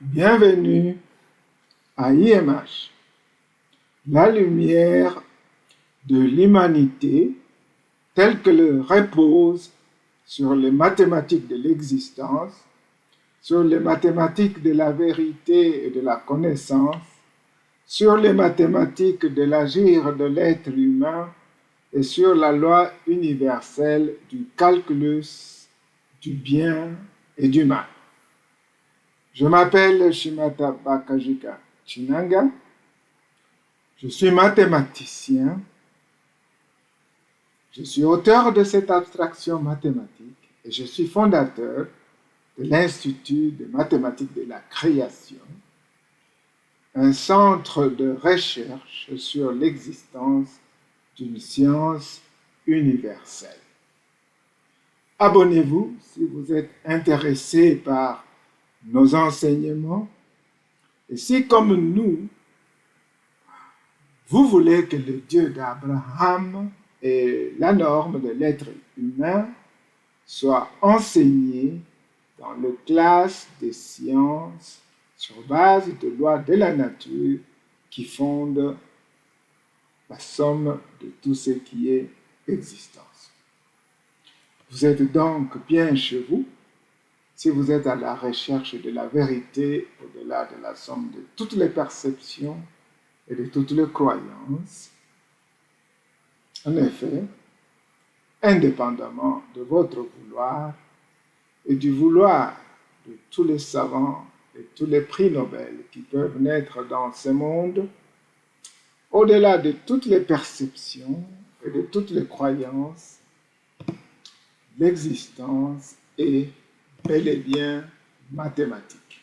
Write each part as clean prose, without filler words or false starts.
Bienvenue à IMH, la lumière de l'humanité telle que le repose sur les mathématiques de l'existence, sur les mathématiques de la vérité et de la connaissance, sur les mathématiques de l'agir de l'être humain et sur la loi universelle du calculus, du bien et du mal. Je m'appelle Shimata Bakajika Chinanga, je suis mathématicien, je suis auteur de cette abstraction mathématique et je suis fondateur de l'Institut de mathématiques de la création, un centre de recherche sur l'existence d'une science universelle. Abonnez-vous si vous êtes intéressé par nos enseignements et si, comme nous, vous voulez que le Dieu d'Abraham et la norme de l'être humain soient enseignés dans les classes des sciences sur base de lois de la nature qui fondent la somme de tout ce qui est existence. Vous êtes donc bien chez vous si vous êtes à la recherche de la vérité au-delà de la somme de toutes les perceptions et de toutes les croyances. En effet, indépendamment de votre vouloir et du vouloir de tous les savants et tous les prix Nobel qui peuvent naître dans ce monde, au-delà de toutes les perceptions et de toutes les croyances, l'existence est bel et bien mathématique.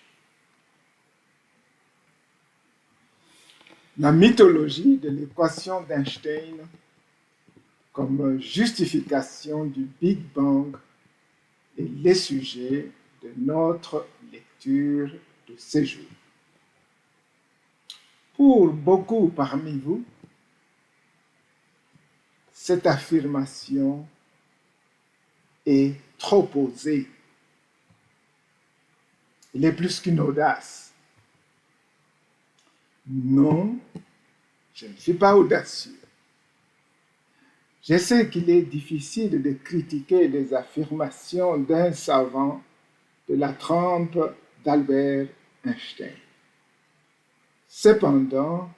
La mythologie de l'équation d'Einstein comme justification du Big Bang est le sujet de notre lecture de ce jour. Pour beaucoup parmi vous, cette affirmation est trop osée. Elle est plus qu'une audace. Non, je ne suis pas audacieux. Je sais qu'il est difficile de critiquer les affirmations d'un savant de la trempe d'Albert Einstein. Cependant,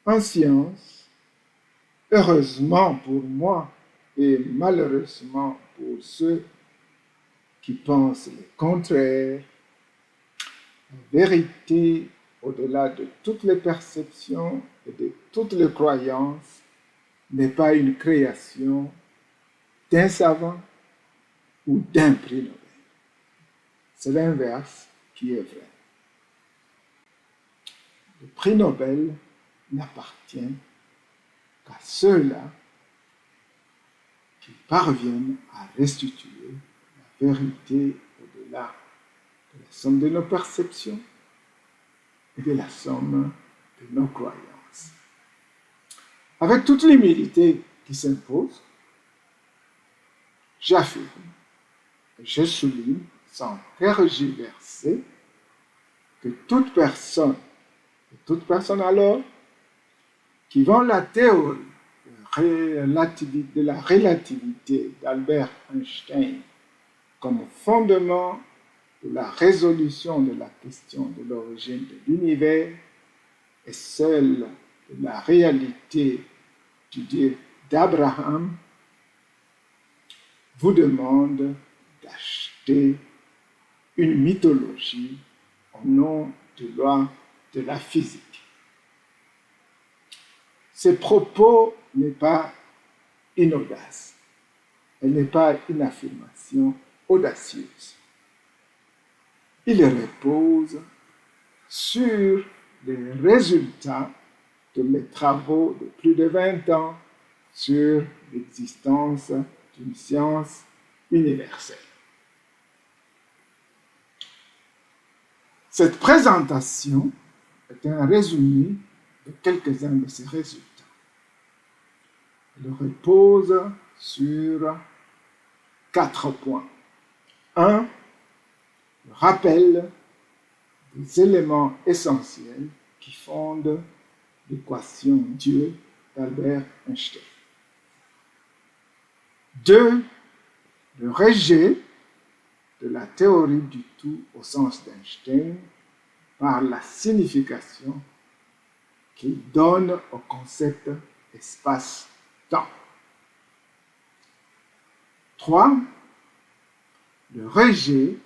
en science, heureusement pour moi et malheureusement pour ceux qui pensent le contraire, la vérité au-delà de toutes les perceptions et de toutes les croyances n'est pas une création d'un savant ou d'un prix Nobel. C'est l'inverse qui est vrai. Le prix Nobel n'appartient qu'à ceux-là qui parviennent à restituer la vérité au-delà de la somme de nos perceptions et de la somme de nos croyances. Avec toute l'humilité qui s'impose, j'affirme et je souligne sans tergiverser que toute personne alors qui vend la théorie de la relativité d'Albert Einstein comme fondement de la résolution de la question de l'origine de l'univers et celle de la réalité du Dieu d'Abraham, vous demande d'acheter une mythologie au nom de loi de la physique. Ce propos n'est pas une audace, elle n'est pas une affirmation audacieuse. Il repose sur les résultats de mes travaux de plus de 20 ans sur l'existence d'une science universelle. Cette présentation est un résumé de quelques-uns de ces résultats. Elle repose sur 4 points. 1. Le rappel des éléments essentiels qui fondent l'équation Dieu d'Albert Einstein. 2. Le rejet de la théorie du tout au sens d'Einstein par la signification qu'il donne au concept espace-temps. 3. Le rejet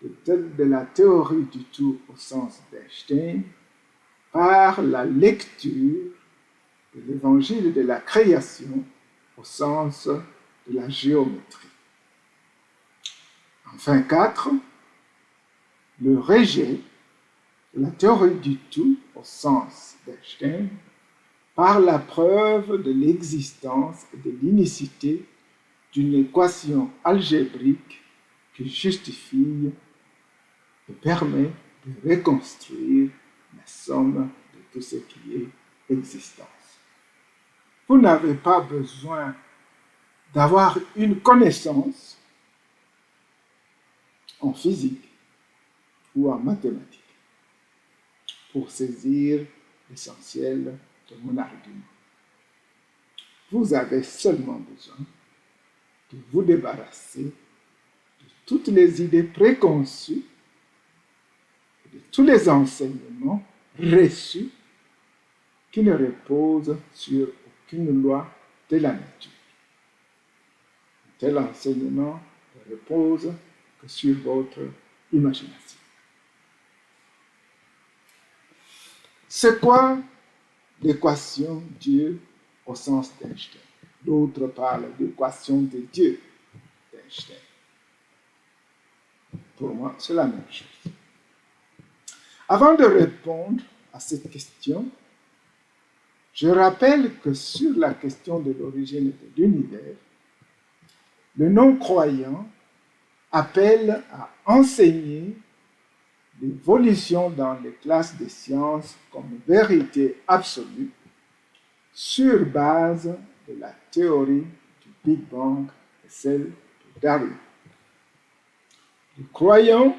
de la théorie du tout au sens d'Einstein par la lecture de l'évangile de la création au sens de la géométrie. Enfin, 4. Le rejet de la théorie du tout au sens d'Einstein par la preuve de l'existence et de l'unicité d'une équation algébrique qui justifie et permet de reconstruire la somme de tout ce qui est existence. Vous n'avez pas besoin d'avoir une connaissance en physique ou en mathématiques pour saisir l'essentiel de mon argument. Vous avez seulement besoin de vous débarrasser de toutes les idées préconçues et de tous les enseignements reçus qui ne reposent sur aucune loi de la nature. Un tel enseignement ne repose que sur votre imagination. C'est quoi l'équation Dieu au sens d'Einstein? D'autres parlent d'équation de Dieu d'Einstein. Pour moi, c'est la même chose. Avant de répondre à cette question, je rappelle que sur la question de l'origine de l'univers, le non-croyant appelle à enseigner l'évolution dans les classes des sciences comme vérité absolue sur base de la théorie du Big Bang et celle de Darwin. Le croyant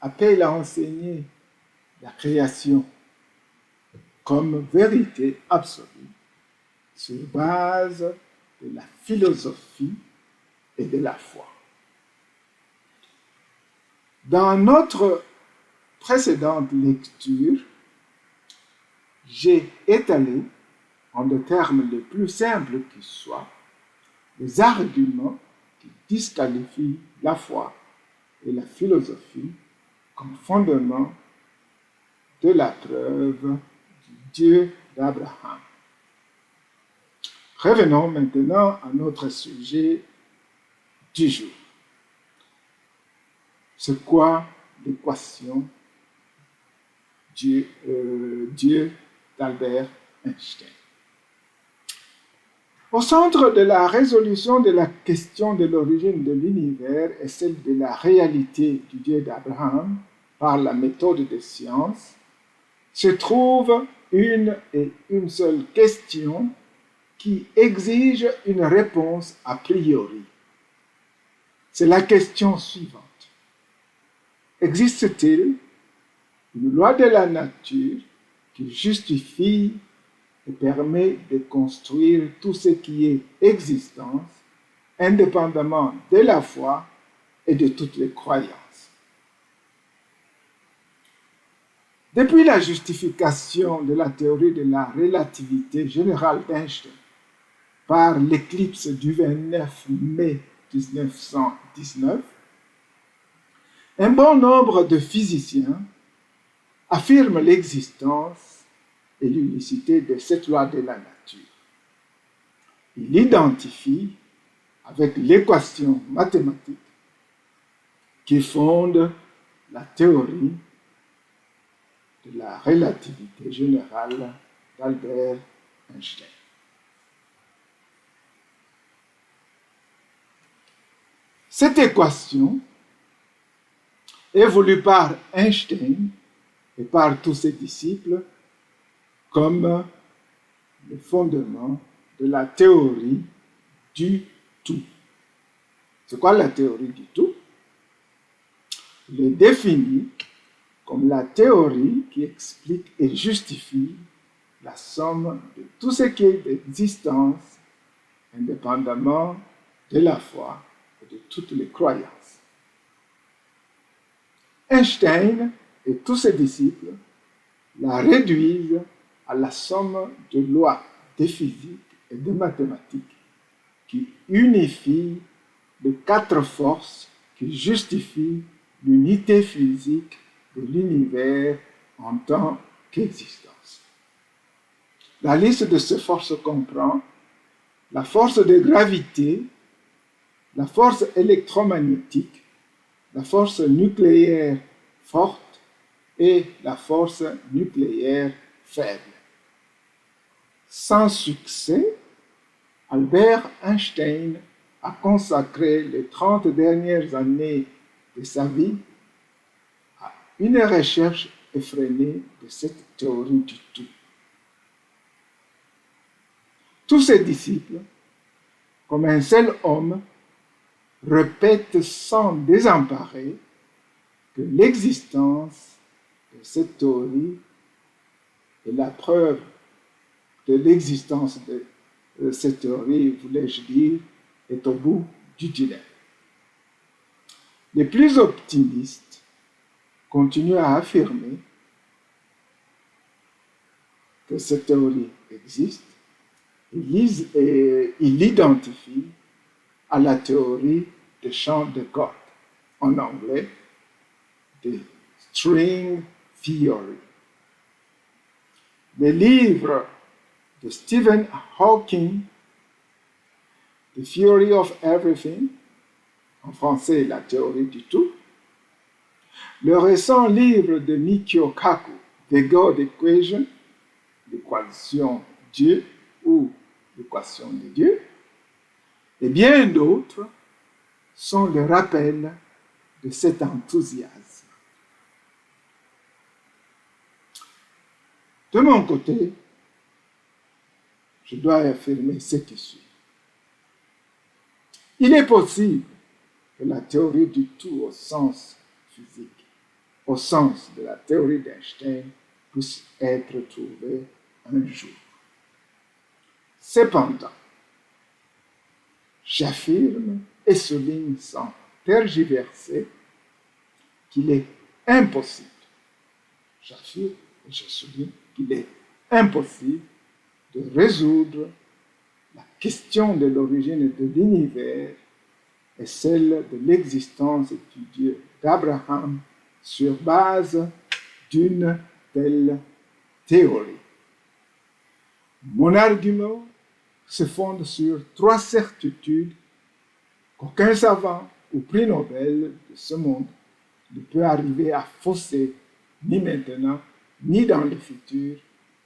appelle à enseigner la création comme vérité absolue sur base de la philosophie et de la foi. Dans notre précédente lecture, j'ai étalé, en des termes les plus simples qui soient, les arguments qui disqualifient la foi et la philosophie comme fondement de la preuve du Dieu d'Abraham. Revenons maintenant à notre sujet du jour. C'est quoi l'équation Dieu d'Albert Einstein? Au centre de la résolution de la question de l'origine de l'univers et celle de la réalité du Dieu d'Abraham par la méthode des sciences se trouve une et une seule question qui exige une réponse a priori. C'est la question suivante. Existe-t-il une loi de la nature qui justifie et permet de construire tout ce qui est existence, indépendamment de la foi et de toutes les croyances? Depuis la justification de la théorie de la relativité générale d'Einstein par l'éclipse du 29 mai 1919, un bon nombre de physiciens affirment l'existence et l'unicité de cette loi de la nature. Il identifie avec l'équation mathématique qui fonde la théorie de la relativité générale d'Albert Einstein. Cette équation est voulue par Einstein et par tous ses disciples comme le fondement de la théorie du tout. C'est quoi la théorie du tout? Il est défini comme la théorie qui explique et justifie la somme de tout ce qui est d'existence, indépendamment de la foi et de toutes les croyances. Einstein et tous ses disciples la réduisent à la somme de lois de physique et de mathématiques qui unifient les 4 forces qui justifient l'unité physique de l'univers en tant qu'existence. La liste de ces forces comprend la force de gravité, la force électromagnétique, la force nucléaire forte et la force nucléaire faible. Sans succès, Albert Einstein a consacré les 30 dernières années de sa vie à une recherche effrénée de cette théorie du tout. Tous ses disciples, comme un seul homme, répètent sans désemparer que l'existence de cette théorie et la preuve de l'existence de cette théorie, voulais-je dire, est au bout du tunnel. Les plus optimistes continuent à affirmer que cette théorie existe et ils l'identifient à la théorie des champs de cordes, en anglais, the string theory. Les livres de Stephen Hawking, The Theory of Everything, en français la théorie du tout, le récent livre de Michio Kaku, The God Equation, l'équation Dieu ou l'équation de Dieu, et bien d'autres sont le rappel de cet enthousiasme. De mon côté, je dois affirmer ce qui suit. Il est possible que la théorie du tout au sens physique, au sens de la théorie d'Einstein, puisse être trouvée un jour. Cependant, j'affirme et souligne sans tergiverser qu'il est impossible, j'affirme et je souligne qu'il est impossible de résoudre la question de l'origine de l'univers et celle de l'existence du Dieu d'Abraham sur base d'une telle théorie. Mon argument se fonde sur 3 certitudes qu'aucun savant ou prix Nobel de ce monde ne peut arriver à fausser ni maintenant ni dans le futur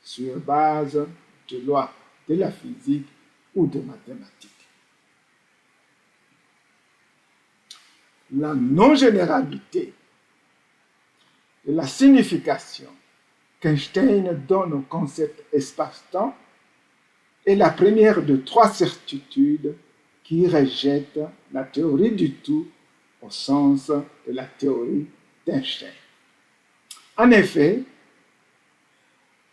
sur base de lois de la physique ou de mathématiques. La non-généralité de la signification qu'Einstein donne au concept espace-temps est la première de 3 certitudes qui rejettent la théorie du tout au sens de la théorie d'Einstein. En effet,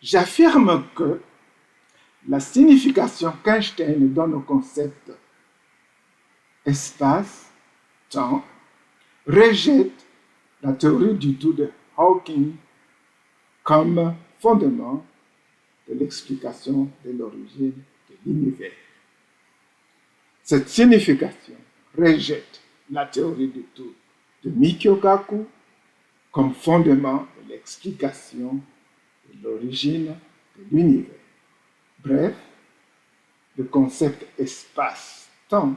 j'affirme que la signification qu'Einstein donne au concept espace-temps rejette la théorie du tout de Hawking comme fondement de l'explication de l'origine de l'univers. Cette signification rejette la théorie du tout de Michio Kaku comme fondement de l'explication de l'origine de l'univers. Bref, le concept espace-temps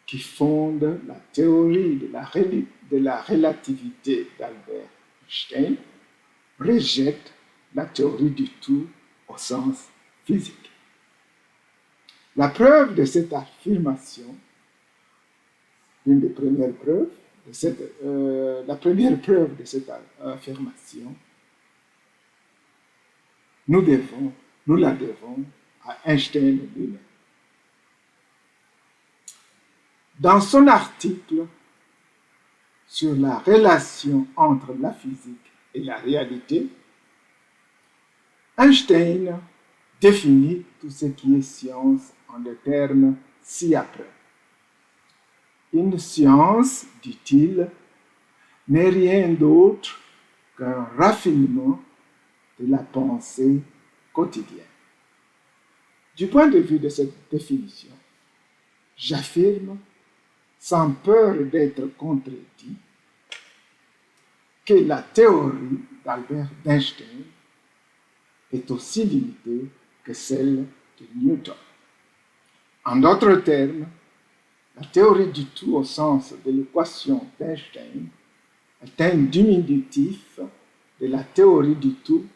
qui fonde la théorie de la relativité d'Albert Einstein rejette la théorie du tout au sens physique. La preuve de cette affirmation, une des premières preuves, la première preuve de cette affirmation, nous la devons à Einstein lui-même. Dans son article sur la relation entre la physique et la réalité, Einstein définit tout ce qui est science en des termes ci-après. Une science, dit-il, n'est rien d'autre qu'un raffinement de la pensée quotidienne. Du point de vue de cette définition, j'affirme, sans peur d'être contredit, que la théorie d'Albert Einstein est aussi limitée que celle de Newton. En d'autres termes, la théorie du tout au sens de l'équation d'Einstein est un diminutif de la théorie du tout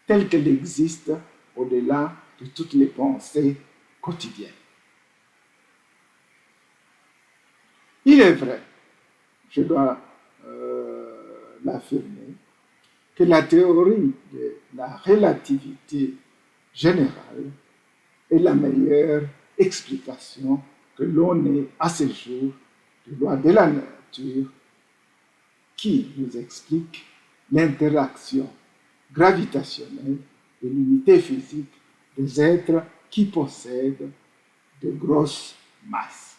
telle qu'elle existe au-delà de toutes les pensées quotidiennes. Il est vrai, je dois l'affirmer, que la théorie de la relativité générale est la meilleure explication que l'on ait à ce jour des lois de la nature qui nous explique l'interaction gravitationnelle de l'unité physique des êtres qui possèdent de grosses masses.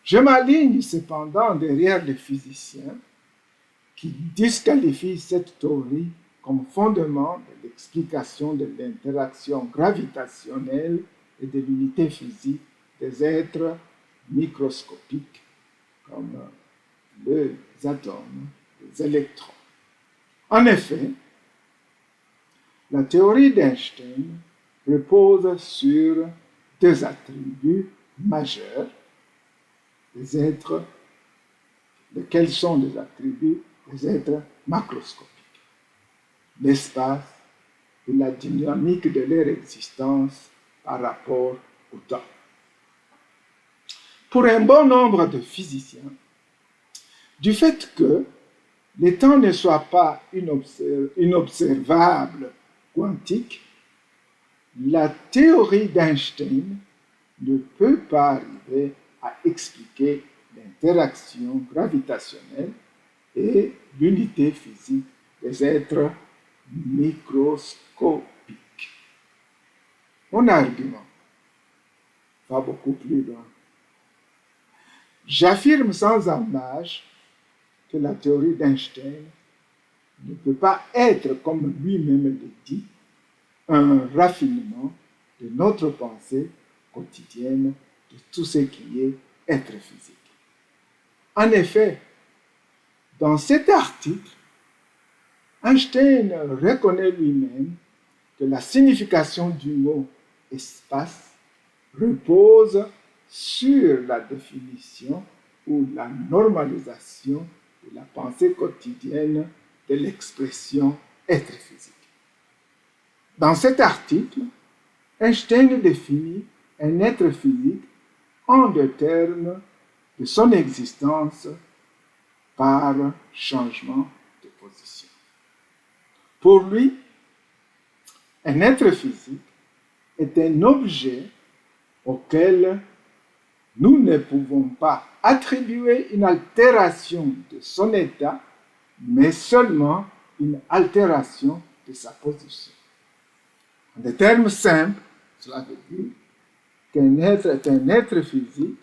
Je m'aligne cependant derrière les physiciens qui disqualifient cette théorie comme fondement de l'explication de l'interaction gravitationnelle et de l'unité physique des êtres microscopiques comme les atomes, les électrons. En effet, la théorie d'Einstein repose sur deux attributs majeurs des êtres, lesquels sont des attributs des êtres macroscopiques, l'espace et la dynamique de leur existence par rapport au temps. Pour un bon nombre de physiciens, du fait que le temps ne soit pas inobservable quantique, la théorie d'Einstein ne peut pas arriver à expliquer l'interaction gravitationnelle et l'unité physique des êtres microscopiques. Mon argument va beaucoup plus loin. J'affirme sans ambages que la théorie d'Einstein ne peut pas être, comme lui-même le dit, un raffinement de notre pensée quotidienne de tout ce qui est être physique. En effet, dans cet article, Einstein reconnaît lui-même que la signification du mot espace repose sur la définition ou la normalisation de la pensée quotidienne de l'expression être physique. Dans cet article, Einstein définit un être physique en des termes de son existence par changement de position. Pour lui, un être physique est un objet auquel nous ne pouvons pas attribuer une altération de son état, mais seulement une altération de sa position. En des termes simples, cela veut dire qu'un être est un être physique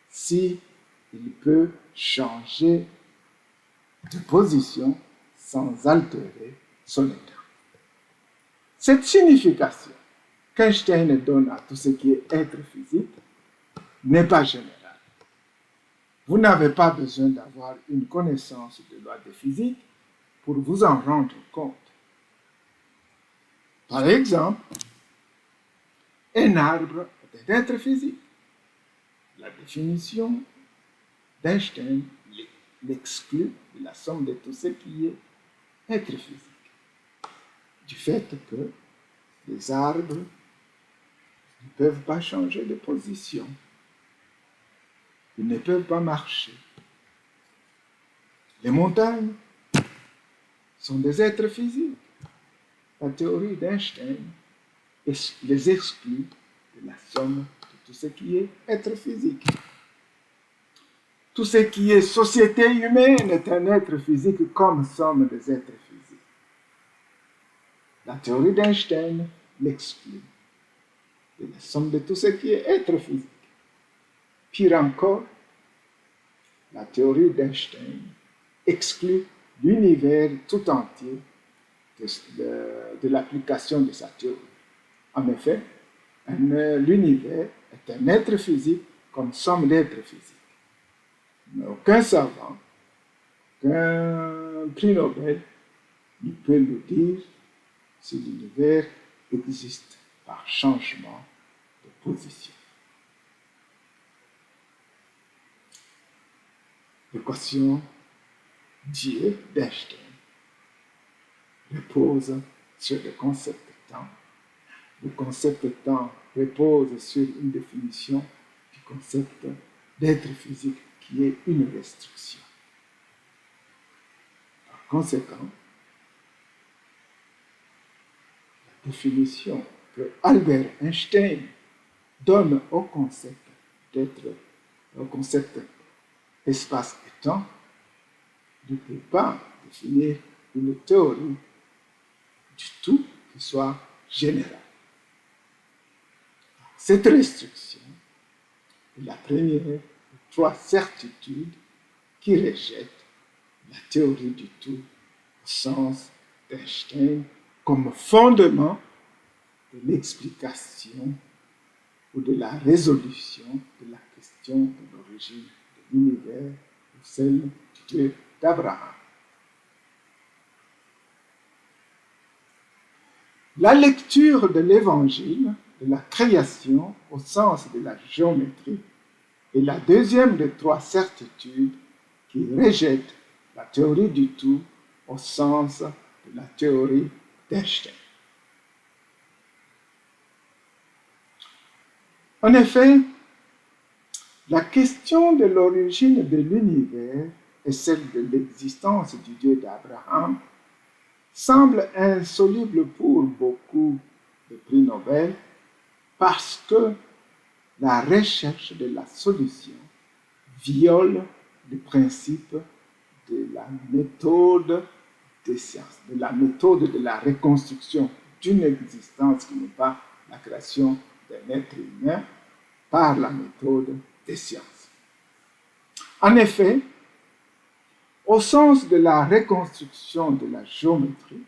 si il peut changer de position sans altérer son état. Cette signification qu'Einstein donne à tout ce qui est être physique n'est pas générale. Vous n'avez pas besoin d'avoir une connaissance de loi de physique pour vous en rendre compte. Par exemple, un arbre est un être physique. La définition d'Einstein l'exclut de la somme de tout ce qui est être physique. du fait que les arbres ne peuvent pas changer de position. Ils ne peuvent pas marcher. Les montagnes sont des êtres physiques. La théorie d'Einstein les exclut de la somme de tout ce qui est être physique. Tout ce qui est société humaine est un être physique comme somme des êtres physiques. La théorie d'Einstein l'exclut de la somme de tout ce qui est être physique. Pire encore, la théorie d'Einstein exclut l'univers tout entier de l'application de sa théorie. En effet, l'univers est un être physique comme somme d'êtres physiques. Mais aucun savant, aucun prix Nobel ne peut nous dire si l'univers existe par changement de position. L'équation Dieu d'Einstein repose sur le concept temps. Le concept temps repose sur une définition du concept d'être physique qui est une restriction. Par conséquent, la définition que Albert Einstein donne au concept espace et temps ne peut pas définir une théorie du tout qui soit générale. Cette restriction est la première de trois certitudes qui rejettent la théorie du tout au sens d'Einstein comme fondement de l'explication ou de la résolution de la question de l'origine de l'univers ou celle du Dieu d'Abraham. La lecture de l'Évangile de la création au sens de la géométrie est la deuxième des trois certitudes qui rejette la théorie du tout au sens de la théorie d'Einstein. En effet, la question de l'origine de l'univers et celle de l'existence du Dieu d'Abraham semble insoluble pour beaucoup de prix Nobel parce que la recherche de la solution viole le principe de la méthode des sciences, de la méthode de la reconstruction d'une existence qui n'est pas la création d'un être humain par la méthode des sciences. En effet, au sens de la reconstruction de la géométrie,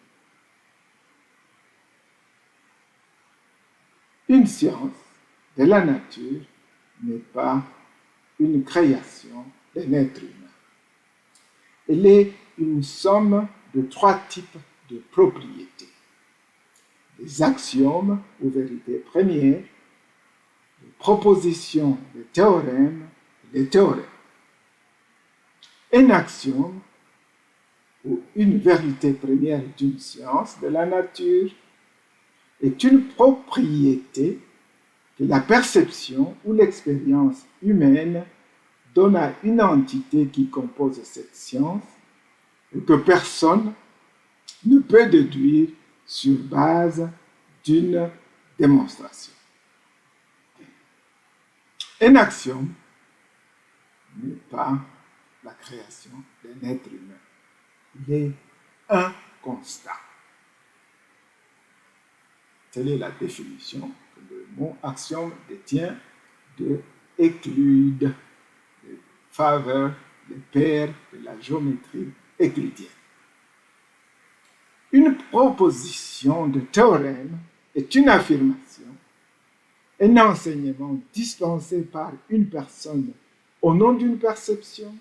une science de la nature n'est pas une création d'un être humain. Elle est une somme de trois types de propriétés. Des axiomes ou vérités premières, des propositions de théorèmes et des théorèmes. Un axiome ou une vérité première d'une science de la nature est une propriété que la perception ou l'expérience humaine donne à une entité qui compose cette science et que personne ne peut déduire sur base d'une démonstration. Un axiome n'est pas la création d'un être humain. Il est un constat. Telle est la définition que le mot axiome détient de Euclide, de Favre, le père de la géométrie euclidienne. Une proposition de théorème est une affirmation, un enseignement dispensé par une personne au nom d'une perception,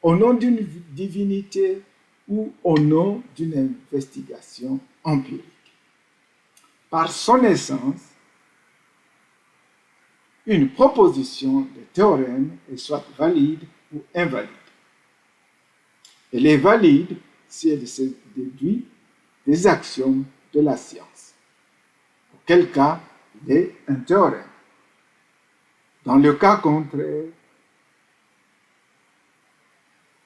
au nom d'une divinité ou au nom d'une investigation empirique. Par son essence, une proposition de théorème est soit valide ou invalide. Elle est valide si elle se déduit des axiomes de la science. Auquel cas, il est un théorème. Dans le cas contraire,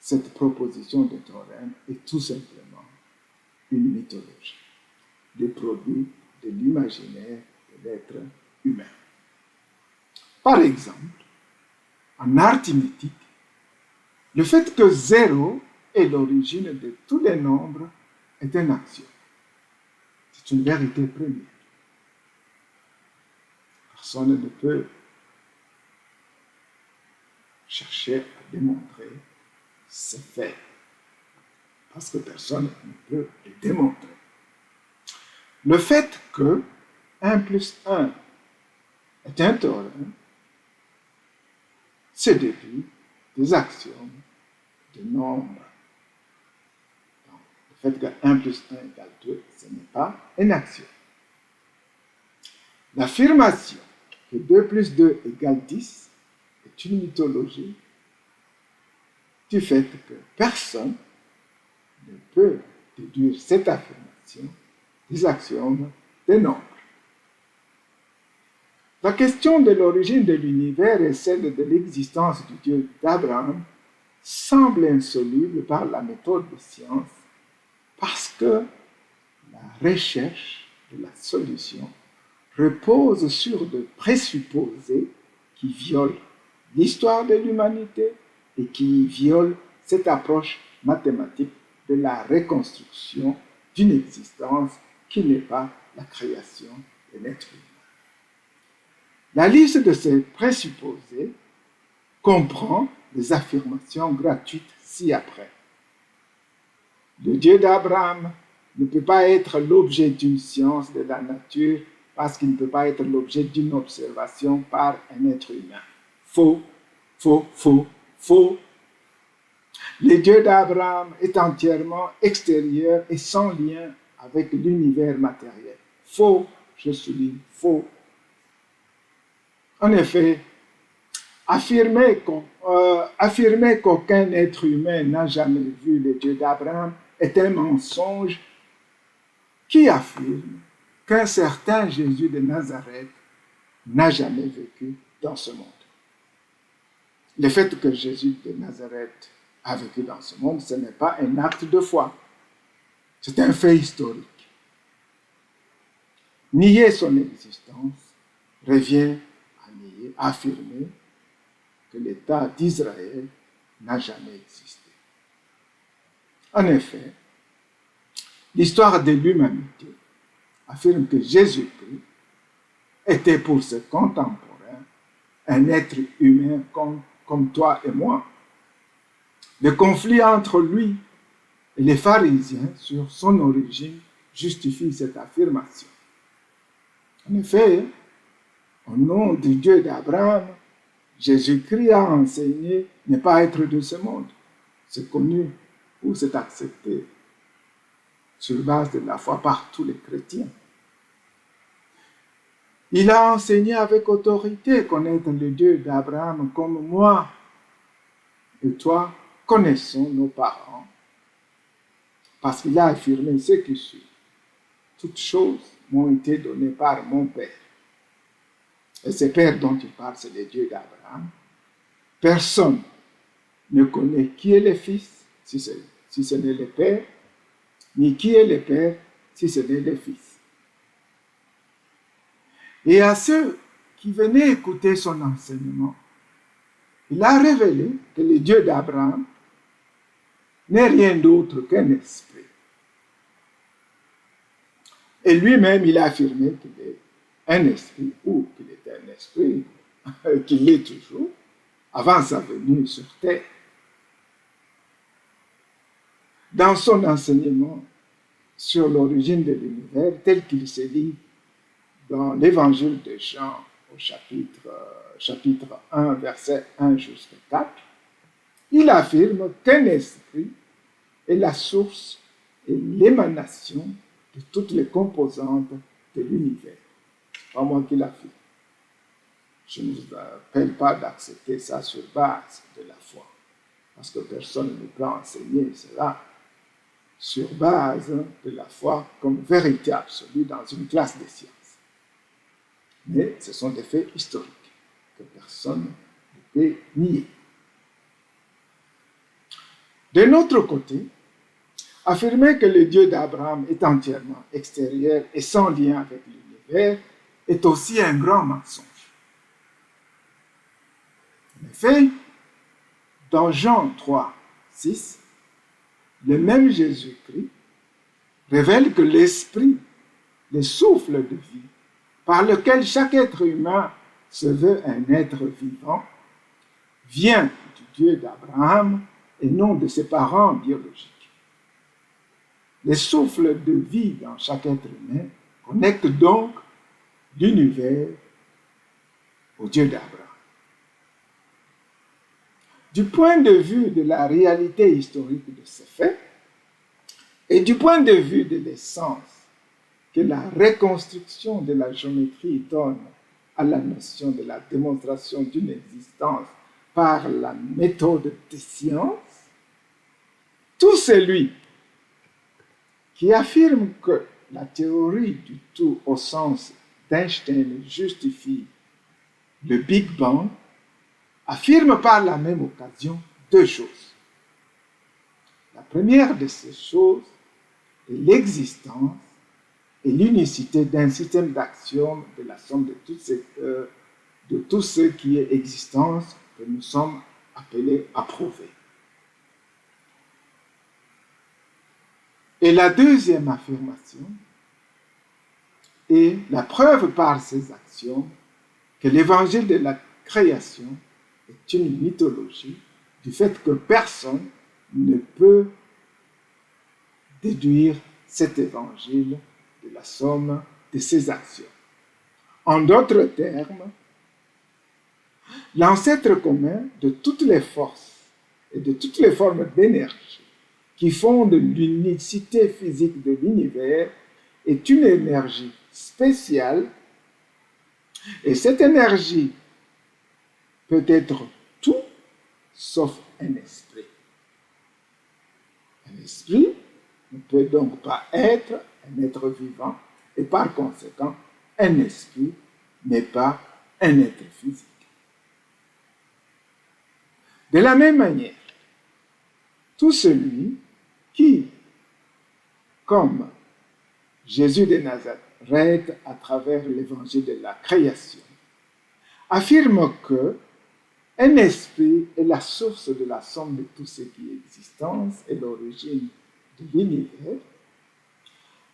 cette proposition de théorème est tout simplement une mythologie, le produit de l'imaginaire de l'être humain. Par exemple, en arithmétique, le fait que 0 est l'origine de tous les nombres est un axiome. C'est une vérité première. Personne ne peut chercher à démontrer ces faits, parce que personne ne peut les démontrer. Le fait que 1 plus 1 est un théorème se déduit des axiomes de nombres. Donc, le fait que 1 plus 1 égale 2, ce n'est pas un axiome. L'affirmation que 2 plus 2 égale 10 est une mythologie du fait que personne ne peut déduire cette affirmation des axiomes des nombres. La question de l'origine de l'univers et celle de l'existence du Dieu d'Abraham semble insoluble par la méthode de science parce que la recherche de la solution repose sur des présupposés qui violent l'histoire de l'humanité et qui violent cette approche mathématique de la reconstruction d'une existence qui n'est pas la création de l'être humain. La liste de ces présupposés comprend des affirmations gratuites ci-après. Le Dieu d'Abraham ne peut pas être l'objet d'une science de la nature parce qu'il ne peut pas être l'objet d'une observation par un être humain. Faux, faux, faux, faux. Le Dieu d'Abraham est entièrement extérieur et sans lien avec l'univers matériel. Faux, je souligne, faux. En effet, affirmer qu'aucun être humain n'a jamais vu le Dieu d'Abraham est un mensonge qui affirme qu'un certain Jésus de Nazareth n'a jamais vécu dans ce monde. Le fait que Jésus de Nazareth a vécu dans ce monde, ce n'est pas un acte de foi. C'est un fait historique. Nier son existence revient à affirmer que l'État d'Israël n'a jamais existé. En effet, l'histoire de l'humanité affirme que Jésus-Christ était pour ses contemporains un être humain comme toi et moi. Le conflit entre lui et les pharisiens sur son origine justifie cette affirmation. En effet, au nom du Dieu d'Abraham, Jésus-Christ a enseigné ne pas être de ce monde. C'est connu ou c'est accepté sur base de la foi par tous les chrétiens. Il a enseigné avec autorité connaître le Dieu d'Abraham comme moi et toi connaissons nos parents, parce qu'il a affirmé ce qui suit. Toutes choses m'ont été données par mon Père. Et ce Père dont il parle, c'est le Dieu d'Abraham. Personne ne connaît qui est le Fils, si ce n'est le Père, ni qui est le Père, si ce n'est le Fils. Et à ceux qui venaient écouter son enseignement, il a révélé que le Dieu d'Abraham n'est rien d'autre qu'un esprit. Et lui-même, il a affirmé qu'il est un esprit, ou qu'il était un esprit, qu'il l'est toujours, avant sa venue sur terre. Dans son enseignement sur l'origine de l'univers, tel qu'il se lit dans l'évangile de Jean au chapitre 1, verset 1 jusqu'à 4, il affirme qu'un esprit est la source et l'émanation de toutes les composantes de l'univers. C'est pas moi qui l'affirme. Je ne vous appelle pas d'accepter ça sur base de la foi, parce que personne ne peut enseigner cela. sur base de la foi comme vérité absolue dans une classe des sciences. Mais ce sont des faits historiques que personne ne peut nier. De notre côté, affirmer que le Dieu d'Abraham est entièrement extérieur et sans lien avec l'univers est aussi un grand mensonge. En effet, dans Jean 3, 6, le même Jésus-Christ révèle que l'Esprit, le souffle de vie, par lequel chaque être humain se veut un être vivant, vient du Dieu d'Abraham et non de ses parents biologiques. Le souffle de vie dans chaque être humain connecte donc l'univers au Dieu d'Abraham. Du point de vue de la réalité historique de ces faits et du point de vue de l'essence que la reconstruction de la géométrie donne à la notion de la démonstration d'une existence par la méthode des sciences, tout celui qui affirme que la théorie du tout au sens d'Einstein justifie le Big Bang affirme par la même occasion deux choses. La première de ces choses est l'existence et l'unicité d'un système d'axiomes de la somme de tout ce qui est existence que nous sommes appelés à prouver. Et la deuxième affirmation est la preuve par ces axiomes que l'évangile de la création est une mythologie du fait que personne ne peut déduire cet évangile de la somme de ses actions. En d'autres termes, l'ancêtre commun de toutes les forces et de toutes les formes d'énergie qui fondent l'unicité physique de l'univers est une énergie spéciale, et cette énergie peut être tout sauf un esprit. Un esprit ne peut donc pas être un être vivant, et par conséquent, un esprit n'est pas un être physique. De la même manière, tout celui qui, comme Jésus de Nazareth à travers l'évangile de la création, affirme que un esprit est la source de la somme de tout ce qui est existence et l'origine de l'univers,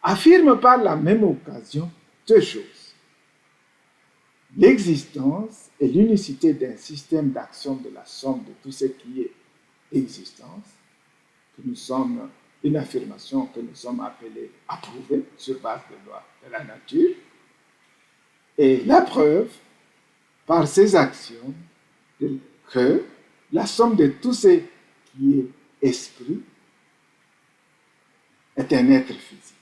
affirme par la même occasion deux choses. L'existence et l'unicité d'un système d'action de la somme de tout ce qui est existence, une affirmation que nous sommes appelés à prouver sur base des lois de la nature, et la preuve par ces actions que la somme de tout ce qui est esprit est un être physique.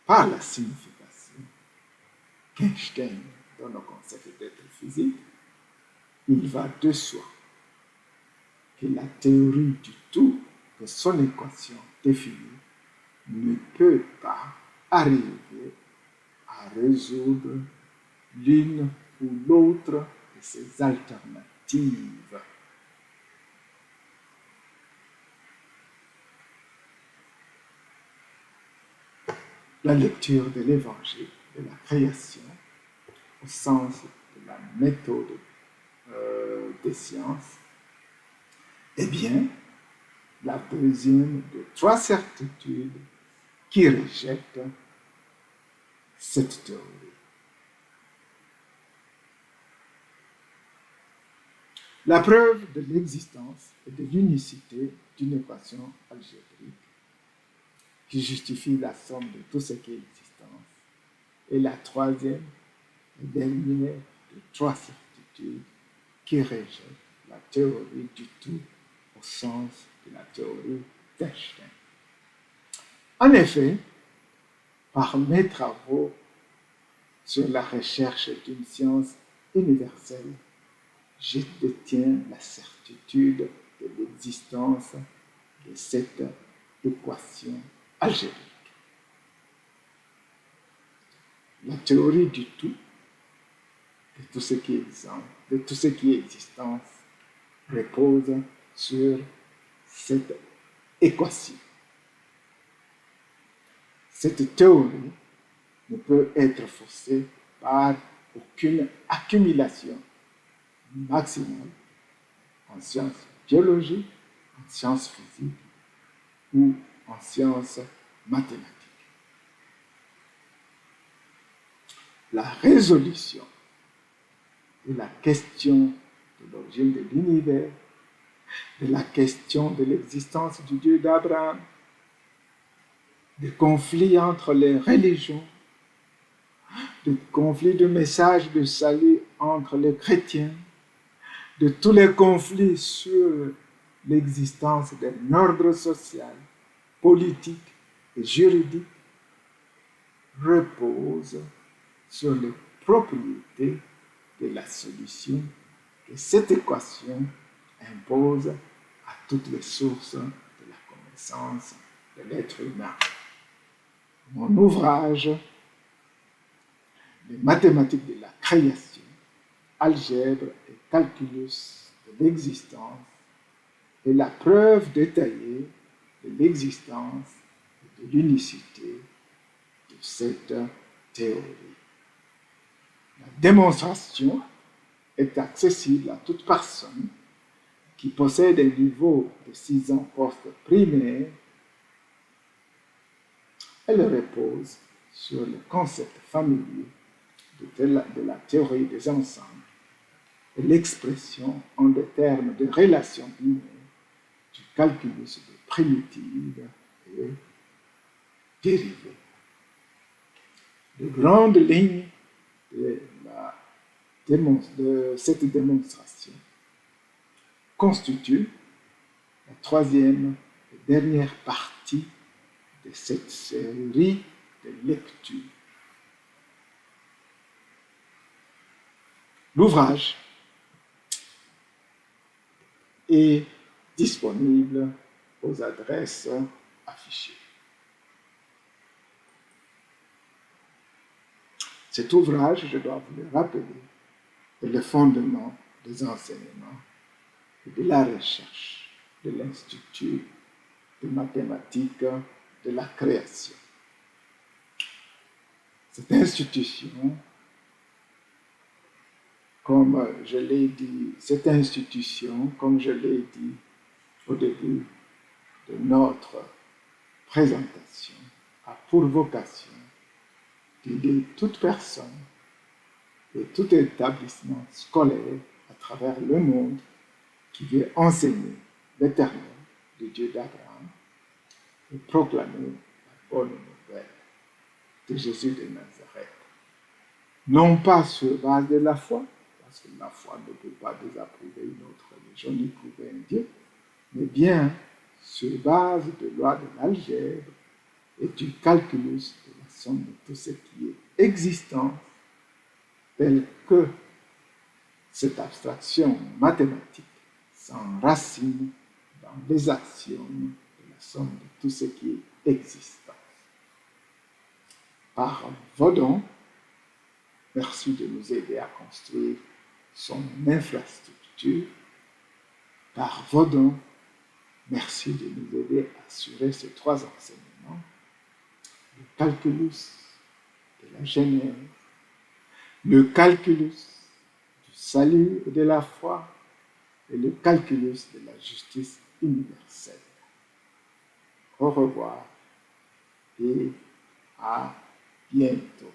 Par la signification qu'Einstein donne au concept d'être physique, il va de soi que la théorie du tout de son équation définie ne peut pas arriver à résoudre l'une ou l'autre de ces alternatives. La lecture de l'évangile de la création, au sens de la méthode des sciences, est bien la deuxième de trois certitudes qui rejettent cette théorie. La preuve de l'existence et de l'unicité d'une équation algébrique qui justifie la somme de tout ce qui est existence. Et la troisième et dernière de trois certitudes qui rejette la théorie du tout au sens de la théorie d'Einstein. En effet, par mes travaux sur la recherche d'une science universelle, je détiens la certitude de l'existence de cette équation algébrique. La théorie du tout, de tout ce qui est exemple, de tout ce qui est existence, repose sur cette équation. Cette théorie ne peut être faussée par aucune accumulation maximale en sciences biologiques, en sciences physiques ou en sciences mathématiques. La résolution de la question de l'origine de l'univers, de la question de l'existence du Dieu d'Abraham, des conflits entre les religions, des conflits de messages de salut entre les chrétiens, de tous les conflits sur l'existence d'un ordre social, politique et juridique, repose sur les propriétés de la solution que cette équation impose à toutes les sources de la connaissance de l'être humain. Mon ouvrage, Les mathématiques de la création, algèbre et calculus de l'existence, est la preuve détaillée de l'existence et de l'unicité de cette théorie. La démonstration est accessible à toute personne qui possède un niveau de 6 ans post-primaire. Elle repose sur le concept familier de la théorie des ensembles et l'expression en des termes de relations binaires du calculus de primitive et dérivée. Les grandes lignes de cette démonstration constituent la troisième et dernière partie de cette série de lectures. L'ouvrage est disponible aux adresses affichées. Cet ouvrage, je dois vous le rappeler, est le fondement des enseignements et de la recherche de l'Institut de mathématiques de la création. Cette institution, comme je l'ai dit au début de notre présentation, a pour vocation d'aider toute personne et tout établissement scolaire à travers le monde qui veut enseigner l'éternel du Dieu d'Abraham et proclamer la bonne nouvelle de Jésus de Nazareth. Non pas sur base de la foi, parce que la foi ne peut pas désapprouver une autre religion ni prouver un Dieu, mais bien sur base de loi de l'algèbre et du calculus de la somme de tout ce qui est existant, tel que cette abstraction mathématique s'enracine dans les axiomes de la somme de tout ce qui est existant. Par vos dons, merci de nous aider à construire son infrastructure. Par vos dons, merci de nous aider à assurer ces 3 enseignements: le calculus de la Genèse, le calculus du salut et de la foi et le calculus de la justice universelle. Au revoir et à bientôt.